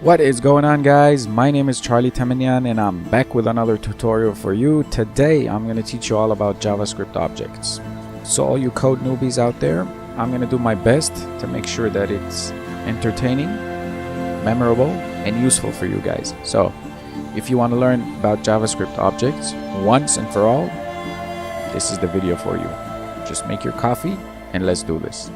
What is going on, guys? My name is Charlie Temenian and I'm back with another tutorial for you. Today I'm going to teach you all about JavaScript objects. So all you code newbies out there, I'm going to do my best to make sure that it's entertaining, memorable, and useful for you guys. So if you want to learn about JavaScript objects once and for all, this is the video for you. Just make your coffee and let's do this.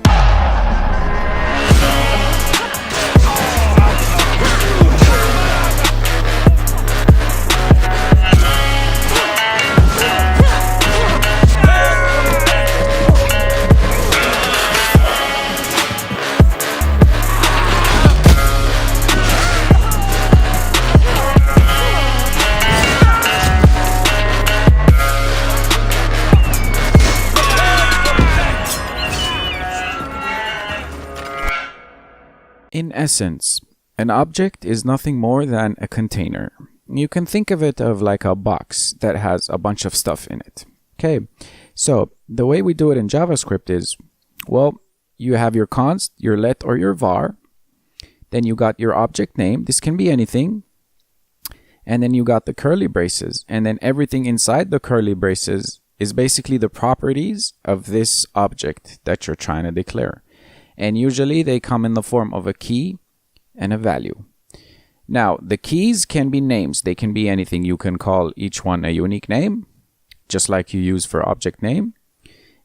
In essence, an object is nothing more than a container. You can think of it of like a box that has a bunch of stuff in it. Okay, so the way we do it in JavaScript is, well, you have your const, your let, or your var. Then you got your object name. This can be anything. And then you got the curly braces. And then everything inside the curly braces is basically the properties of this object that you're trying to declare. And usually they come in the form of a key and a value. Now, the keys can be names. They can be anything. You can call each one a unique name, just like you use for object name.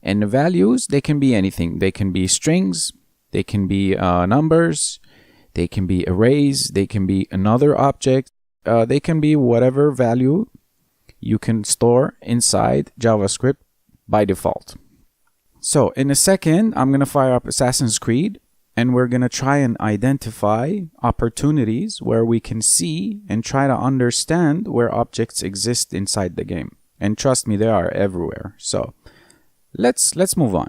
And the values, they can be anything. They can be strings. They can be numbers. They can be arrays. They can be another object. They can be whatever value you can store inside JavaScript by default. So in a second, I'm going to fire up Assassin's Creed and we're going to try and identify opportunities where we can see and try to understand where objects exist inside the game. And trust me, they are everywhere. So let's move on.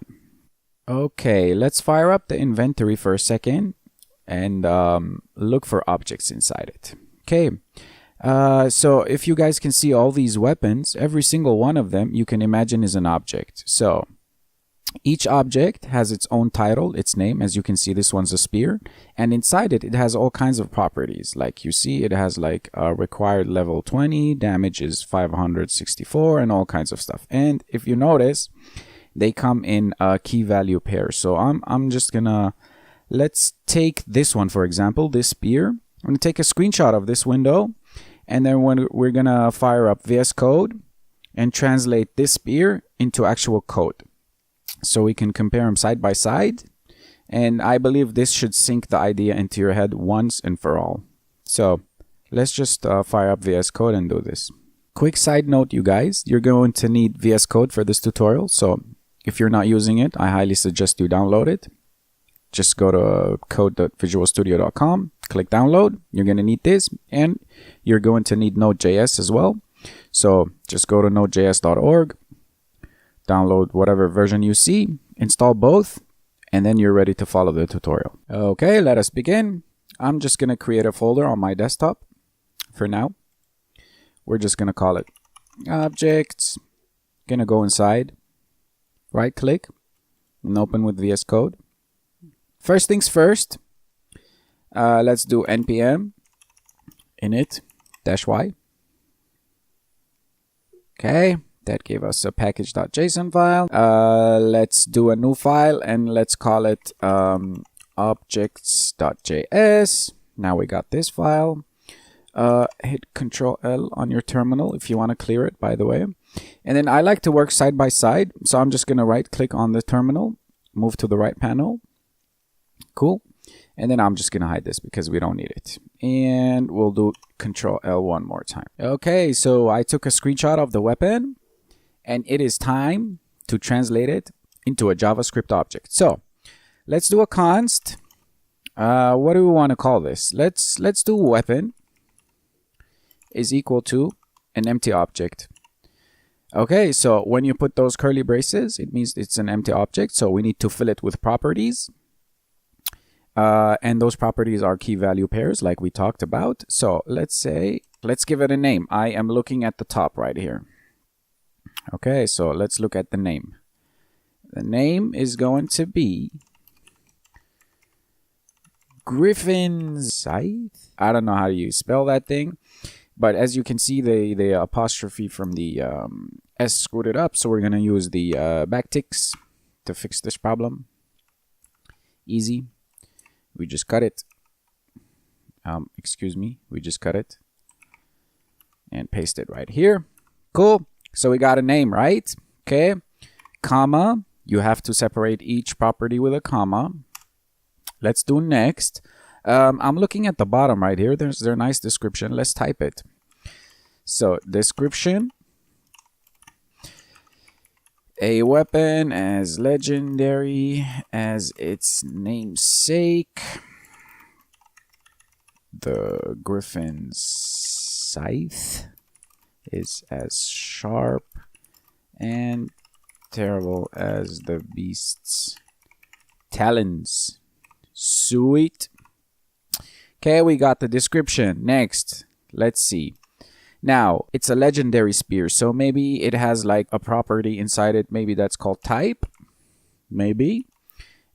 Okay, let's fire up the inventory for a second and look for objects inside it. Okay, so if you guys can see all these weapons, every single one of them you can imagine is an object. So each object has its own title, its name. As you can see, this one's a spear, and inside it, it has all kinds of properties. Like you see, it has like a required level 20, damage is 564, and all kinds of stuff. And if you notice, they come in key value pairs. So I'm just gonna, let's take this one for example, this spear. I'm gonna take a screenshot of this window, and then we're gonna fire up VS Code and translate this spear into actual code, so we can compare them side by side. And I believe this should sink the idea into your head once and for all. So let's just fire up VS Code and do this. Quick side note, you guys, you're going to need VS Code for this tutorial. So if you're not using it, I highly suggest you download it. Just go to code.visualstudio.com, click download. You're going to need this, and you're going to need Node.js as well. So just go to nodejs.org. Download whatever version you see, install both, and then you're ready to follow the tutorial. Okay, let us begin. I'm just going to create a folder on my desktop for now. We're just going to call it objects. Going to go inside, right click, and open with VS Code. First things first, let's do npm init-y. Okay. That gave us a package.json file. Let's do a new file and let's call it objects.js. Now we got this file. Hit Control L on your terminal if you want to clear it, by the way. And then I like to work side by side. So I'm just going to right click on the terminal, move to the right panel. Cool. And then I'm just going to hide this because we don't need it. And we'll do Control L one more time. Okay, so I took a screenshot of the weapon. And it is time to translate it into a JavaScript object. So let's do a const. What do we want to call this? Let's do weapon is equal to an empty object. Okay, so when you put those curly braces, it means it's an empty object. So we need to fill it with properties. And those properties are key value pairs like we talked about. So let's give it a name. I am looking at the top right here. Okay, so let's look at the name. The name is going to be Griffin's scythe. I don't know how you spell that thing, but as you can see, the apostrophe from the S screwed it up, so we're gonna use the backticks to fix this problem. Easy. We just cut it. Excuse me. We just cut it and paste it right here. Cool. So we got a name, right? Okay. Comma. You have to separate each property with a comma. Let's do next. I'm looking at the bottom right here. There's their nice description. Let's type it. So description. A weapon as legendary as its namesake. The Griffin's scythe is as sharp and terrible as the beast's talons. Sweet. Okay, we got the description. Next, let's see. Now, it's a legendary spear, so maybe it has like a property inside it. Maybe that's called type. Maybe.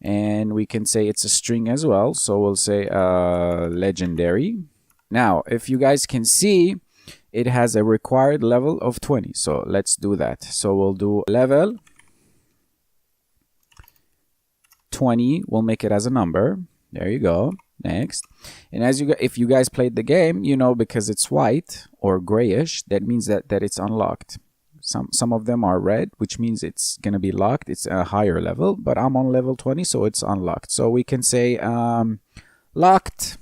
And we can say it's a string as well. So we'll say legendary. Now, if you guys can see, it has a required level of 20. So let's do that. So we'll do level 20. We'll make it as a number. There you go. Next. And as if you guys played the game, you know, because it's white or grayish, that means that it's unlocked. Some of them are red, which means it's going to be locked. It's a higher level, but I'm on level 20, so it's unlocked. So we can say locked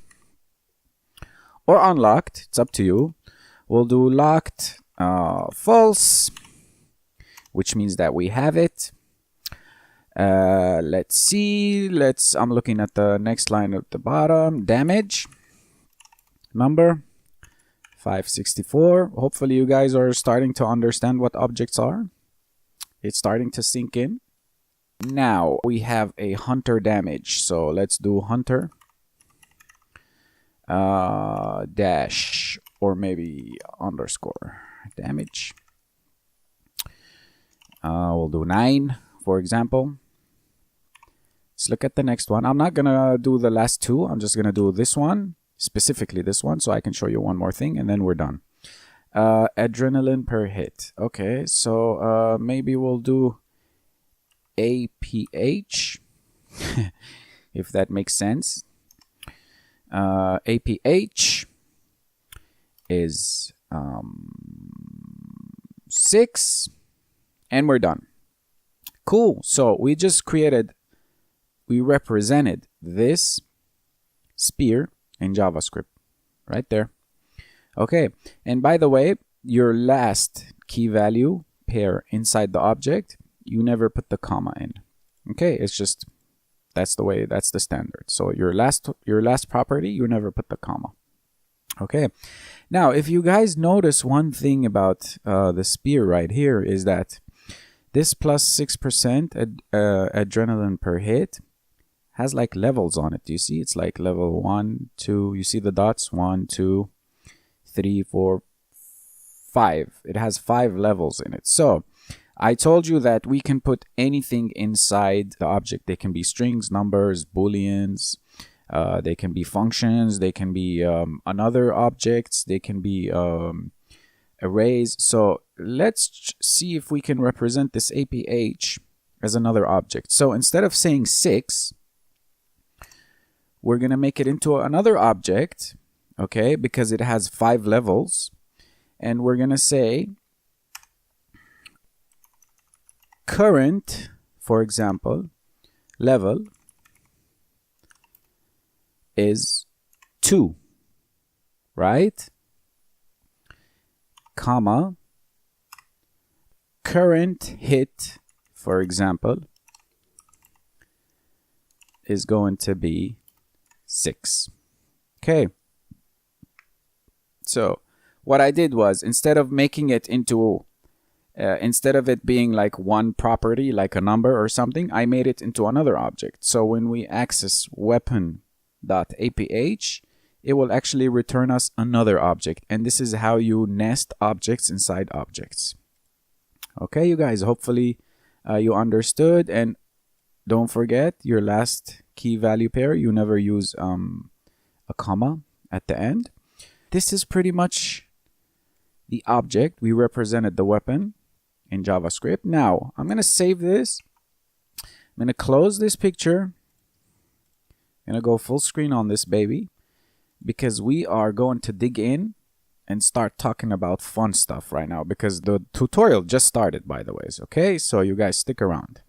or unlocked. It's up to you. We'll do locked false, which means that we have it. Let's see. I'm looking at the next line at the bottom. Damage number 564. Hopefully you guys are starting to understand what objects are. It's starting to sink in. Now we have a hunter damage. So let's do hunter dash or maybe underscore damage. We'll do 9, for example. Let's look at the next one. I'm not gonna do the last two. I'm just gonna do this one, specifically this one, so I can show you one more thing and then we're done. Adrenaline per hit. Okay, so maybe we'll do APH if that makes sense. APH is 6 and we're done. Cool. So we just we represented this spear in JavaScript right there. Okay, and by the way, your last key value pair inside the object, you never put the comma in. Okay, it's just that's the standard. So your last property, you never put the comma. Okay, now if you guys notice one thing about the spear right here is that this plus 6% adrenaline per hit has like levels on it. Do you see? It's like level 1, 2. You see the dots? 1, 2, 3, 4, 5. It has 5 levels in it. So I told you that we can put anything inside the object. They can be strings, numbers, booleans. They can be functions. They can be another objects. They can be arrays. So let's see if we can represent this APH as another object. So instead of saying 6, we're going to make it into another object, okay, because it has 5 levels. And we're going to say current, for example, level is 2, right? Comma, current hit, for example, is going to be 6. Okay. So what I did was, instead of making it into instead of it being like one property, like a number or something, I made it into another object. So when we access weapon.aph, it will actually return us another object. And this is how you nest objects inside objects. Okay, you guys, hopefully you understood. And don't forget, your last key value pair. You never use a comma at the end. This is pretty much the object. We represented the weapon in JavaScript. Now, I'm going to save this. I'm going to close this picture. I'm going to go full screen on this baby because we are going to dig in and start talking about fun stuff right now because the tutorial just started, by the way. Okay, so you guys stick around.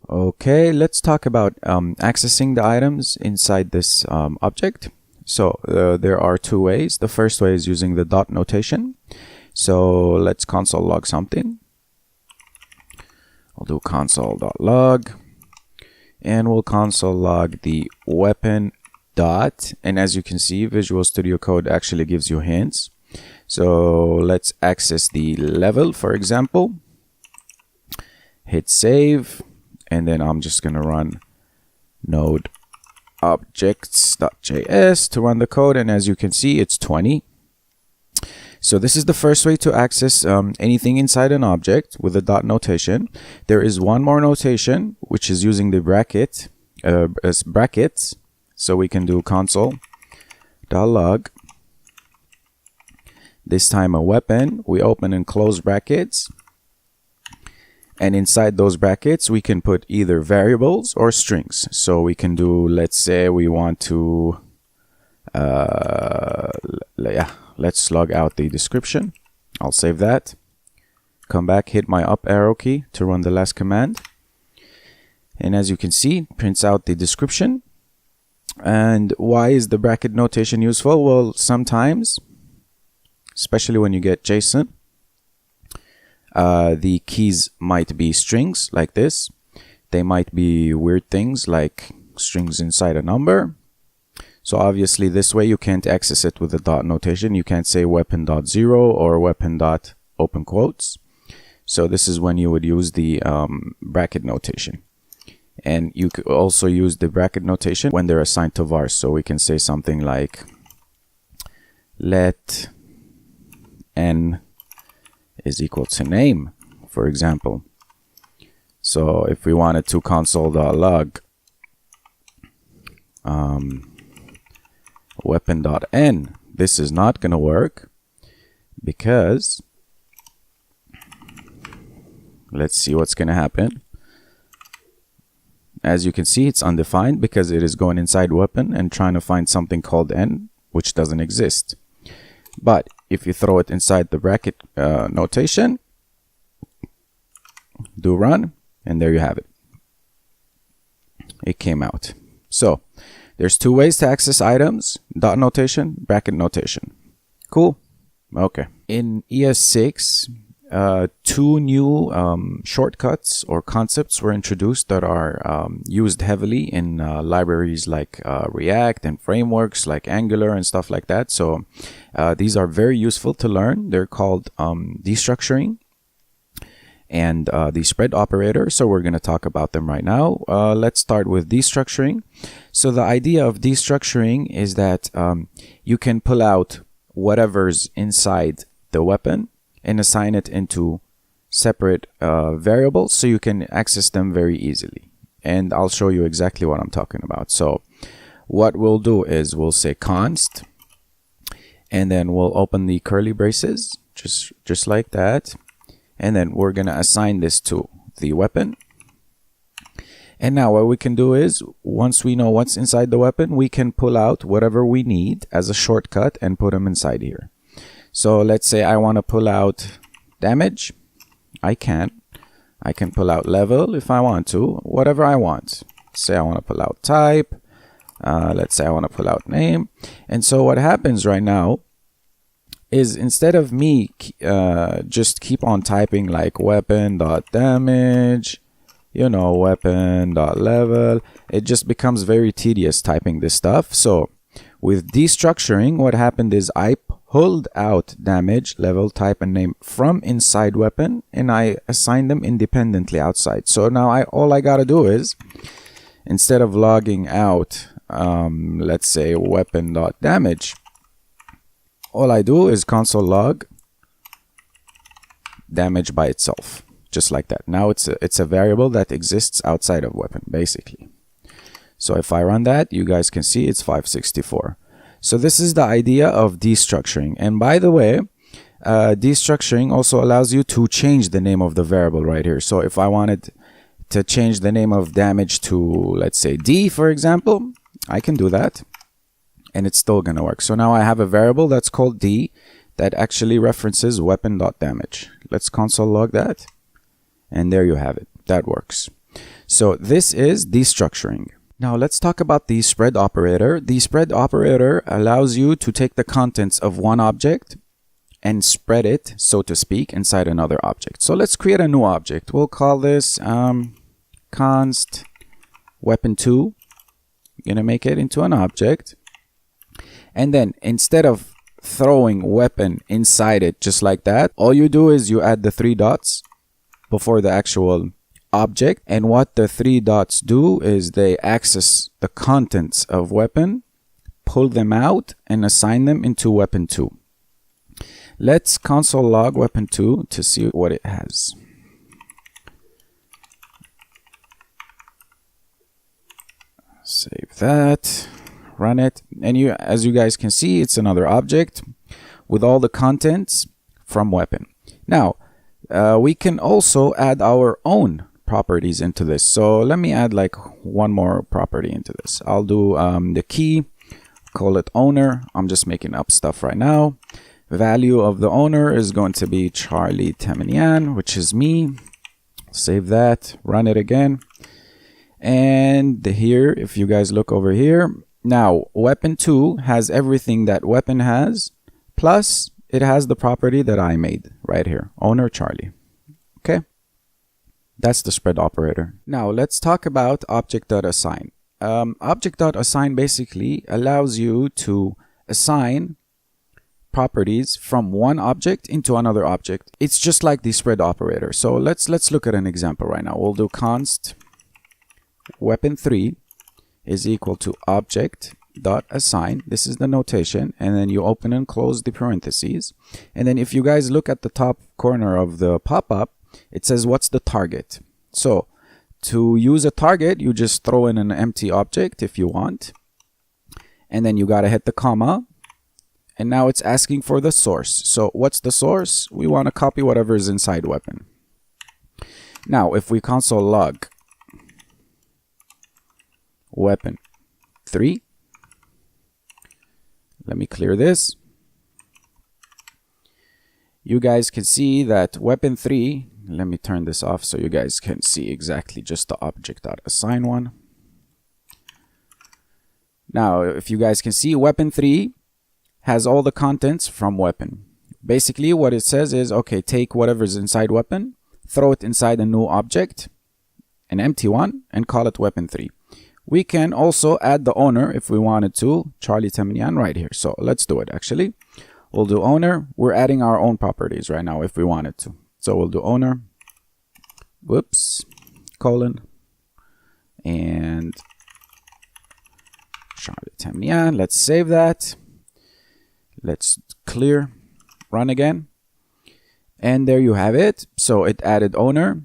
Okay, let's talk about accessing the items inside this object. So there are two ways. The first way is using the dot notation. So let's console log something. I'll do console.log and we'll console log the weapon dot. And as you can see, Visual Studio Code actually gives you hints. So let's access the level, for example. Hit save. And then I'm just going to run node objects.js to run the code. And as you can see, it's 20. So this is the first way to access anything inside an object with a dot notation. There is one more notation, which is using the bracket as brackets. So we can do console.log. This time a weapon, we open and close brackets. And inside those brackets, we can put either variables or strings. So we can do, let's say we want to, let's log out the description. I'll save that. Come back, hit my up arrow key to run the last command. And as you can see, it prints out the description. And why is the bracket notation useful? Well, sometimes, especially when you get JSON, the keys might be strings like this. They might be weird things like strings inside a number. So obviously this way you can't access it with a dot notation. You can't say weapon.0 or weapon.open quotes. So this is when you would use the bracket notation. And you could also use the bracket notation when they're assigned to vars. So we can say something like let n is equal to name, for example. So if we wanted to console.log weapon.n, this is not going to work because let's see what's going to happen. As you can see, it's undefined because it is going inside weapon and trying to find something called n, which doesn't exist. But if you throw it inside the bracket notation, do run, and there you have it. It came out. So there's two ways to access items: dot notation, bracket notation. Cool. Okay. In ES6, two new shortcuts or concepts were introduced that are used heavily in libraries like React and frameworks like Angular and stuff like that. So these are very useful to learn. They're called destructuring and the spread operator. So we're going to talk about them right now. Let's start with destructuring. So the idea of destructuring is that you can pull out whatever's inside the weapon and assign it into separate variables so you can access them very easily. And I'll show you exactly what I'm talking about. So what we'll do is we'll say const, and then we'll open the curly braces, just like that. And then we're going to assign this to the weapon. And now what we can do is, once we know what's inside the weapon, we can pull out whatever we need as a shortcut and put them inside here. So let's say I want to pull out damage. I can pull out level if I want to, whatever I want. Say I want to pull out type. Let's say I want to pull out name. And so what happens right now is, instead of me just keep on typing like weapon.damage, weapon.level, it just becomes very tedious typing this stuff. So with destructuring, what happened is I pulled out damage, level, type, and name from inside weapon, and I assigned them independently outside. So now all I gotta do is, instead of logging out, let's say weapon.damage, all I do is console log damage by itself, just like that. Now it's a variable that exists outside of weapon, basically. So if I run that, you guys can see it's 564. So this is the idea of destructuring. And by the way, destructuring also allows you to change the name of the variable right here. So if I wanted to change the name of damage to, let's say, D, for example, I can do that, and it's still going to work. So now I have a variable that's called D that actually references weapon.damage. Let's console log that, and there you have it. That works. So this is destructuring. Now let's talk about the spread operator. The spread operator allows you to take the contents of one object and spread it, so to speak, inside another object. So let's create a new object. We'll call this const weapon2. Gonna make it into an object. And then instead of throwing weapon inside it just like that, all you do is you add the 3 dots before the actual object, and what the 3 dots do is they access the contents of weapon, pull them out, and assign them into weapon2. Let's console log weapon2 to see what it has. Save that, run it, and as you guys can see, it's another object with all the contents from weapon. Now we can also add our own properties into this. So let me add like one more property into this. I'll do the key, call it owner. I'm just making up stuff right now. Value of the owner is going to be Charlie Temenian, which is me. Save that, run it again. And here, if you guys look over here, now weapon2 has everything that weapon has, plus it has the property that I made right here, owner Charlie. Okay, that's the spread operator. Now let's talk about Object.assign. Object.assign basically allows you to assign properties from one object into another object. It's just like the spread operator. So let's look at an example right now. We'll do const weapon3 is equal to Object.assign. This is the notation, and then you open and close the parentheses. And then if you guys look at the top corner of the pop-up, it says what's the target. So to use a target, you just throw in an empty object if you want, and then you gotta hit the comma, and now it's asking for the source. So what's the source? We want to copy whatever is inside weapon. Now if we console log weapon3, let me clear this. You guys can see that weapon3, let me turn this off so you guys can see exactly just the Object.assign one. Now if you guys can see, weapon3 has all the contents from weapon. Basically what it says is, okay, take whatever's inside weapon, throw it inside a new object, an empty one, and call it weapon3. We can also add the owner if we wanted to, Charlie Temenian, right here. So let's do it actually. We'll do owner. We're adding our own properties right now if we wanted to. So we'll do owner, whoops, colon, and Charlie Temenian. Let's save that. Let's clear, run again. And there you have it. So it added owner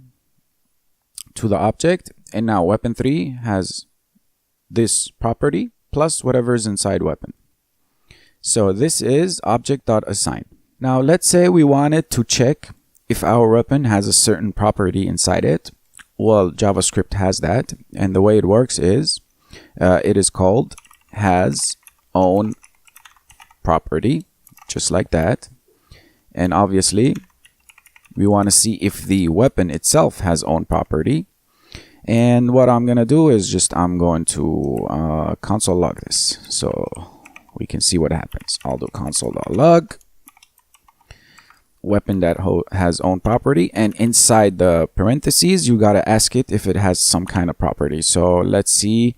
to the object. And now weapon3 has this property plus whatever is inside weapon. So this is Object.assign. Now let's say we wanted to check if our weapon has a certain property inside it. Well, JavaScript has that. And the way it works is it is called has own property, just like that. And obviously we want to see if the weapon itself has own property. And what I'm gonna do is just I'm going to console log this so we can see what happens. I'll do console.log weapon that has own property, and inside the parentheses you gotta ask it if it has some kind of property. So let's see,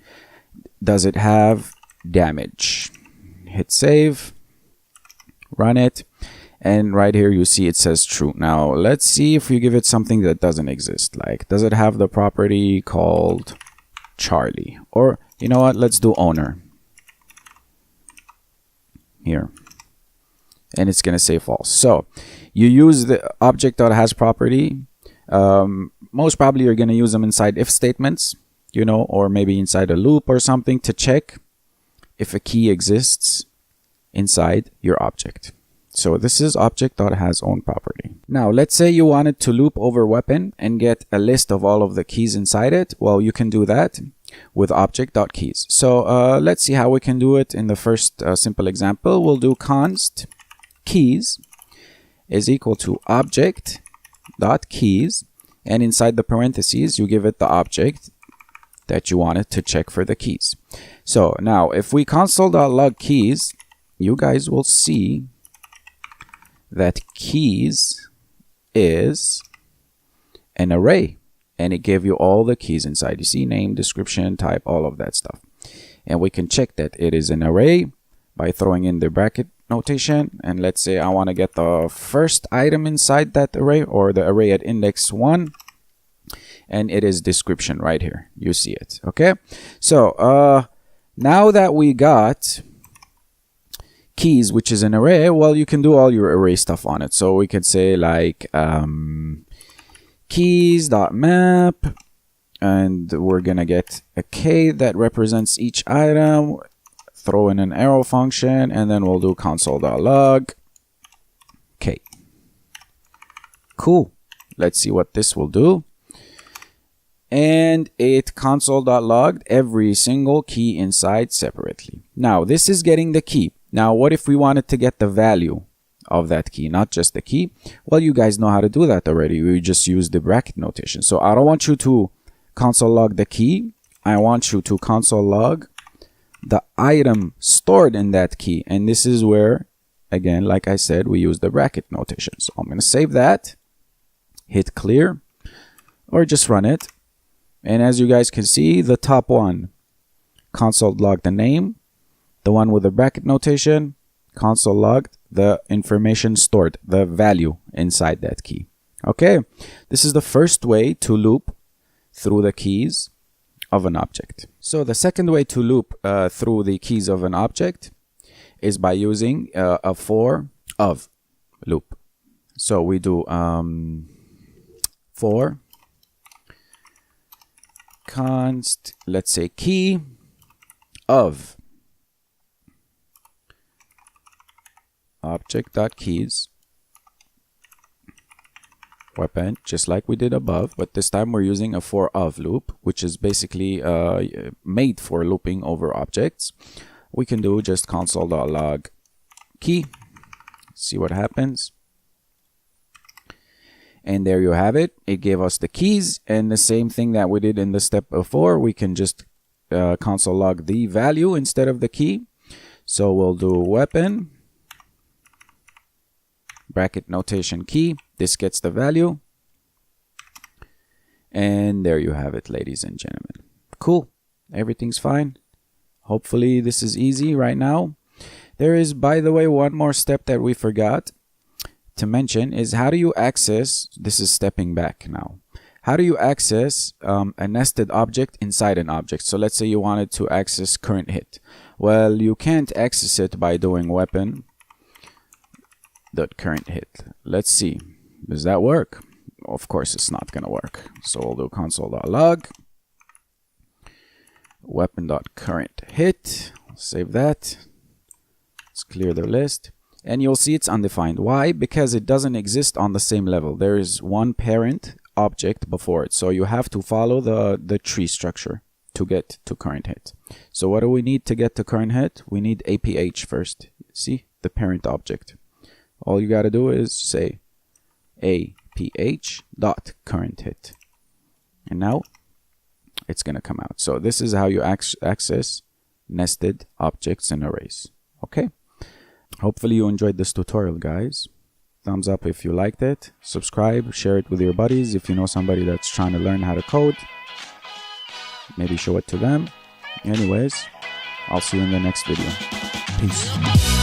does it have damage? Hit save, run it, and right here you see it says true. Now let's see if we give it something that doesn't exist. Like, does it have the property called Charlie? Or you know what, let's do owner here, and it's gonna say false. So you use the object that has property. Most probably you're gonna use them inside if statements. you know, or maybe inside a loop or something to check if a key exists inside your object. So this is object.has own property. Now let's say you wanted to loop over weapon and get a list of all of the keys inside it. Well, you can do that with Object.keys. So let's see how we can do it in the first simple example. We'll do const keys is equal to Object.keys, and inside the parentheses you give it the object that you wanted to check for the keys. So now if we console.log keys, you guys will see that keys is an array, and it gave you all the keys inside. You see name, description, type, all of that stuff. And we can check that it is an array by throwing in the bracket notation. And let's say I want to get the first item inside that array, or the array at index 1, and it is description right here. You see it. Okay, so now that we got keys, which is an array, well, you can do all your array stuff on it. So we could say like keys.map, and we're gonna get a k that represents each item, throw in an arrow function, and then we'll do console.log k. Cool. Let's see what this will do. And it console.logged every single key inside separately. Now this is getting the key. Now what if we wanted to get the value of that key, not just the key? Well, you guys know how to do that already. We just use the bracket notation. So I don't want you to console log the key. I want you to console log the item stored in that key. And this is where, again, like I said, we use the bracket notation. So I'm going to save that, hit clear, or just run it. And as you guys can see, the top one console logged the name, the one with the bracket notation console logged the information stored, the value inside that key. Okay, this is the first way to loop through the keys of an object. So the second way to loop through the keys of an object is by using a for of loop. So we do for const, let's say key of Object.keys weapon, just like we did above, but this time we're using a for of loop, which is basically made for looping over objects. We can do just console.log key, see what happens, and there you have it. It gave us the keys, and the same thing that we did in the step before, we can just console log the value instead of the key. So we'll do weapon bracket notation key. This gets the value, and there you have it, ladies and gentlemen. Cool, everything's fine. Hopefully this is easy right now. There is, by the way, one more step that we forgot to mention is how do you access, this is stepping back now, how do you access a nested object inside an object? So let's say you wanted to access current hit. Well, you can't access it by doing weapon dot current hit. Let's see, does that work? Of course it's not gonna work. So we'll do console.log weapon.current hit. Save that. Let's clear the list, and you'll see it's undefined. Why? Because it doesn't exist on the same level. There is one parent object before it, so you have to follow the tree structure to get to current hit. So what do we need to get to current hit? We need APH first. See, the parent object. All you got to do is say APH dot current hit, and now it's going to come out. So this is how you access nested objects and arrays. Okay, hopefully you enjoyed this tutorial, guys. Thumbs up if you liked it, subscribe, share it with your buddies. If you know somebody that's trying to learn how to code, maybe show it to them. Anyways, I'll see you in the next video. Peace.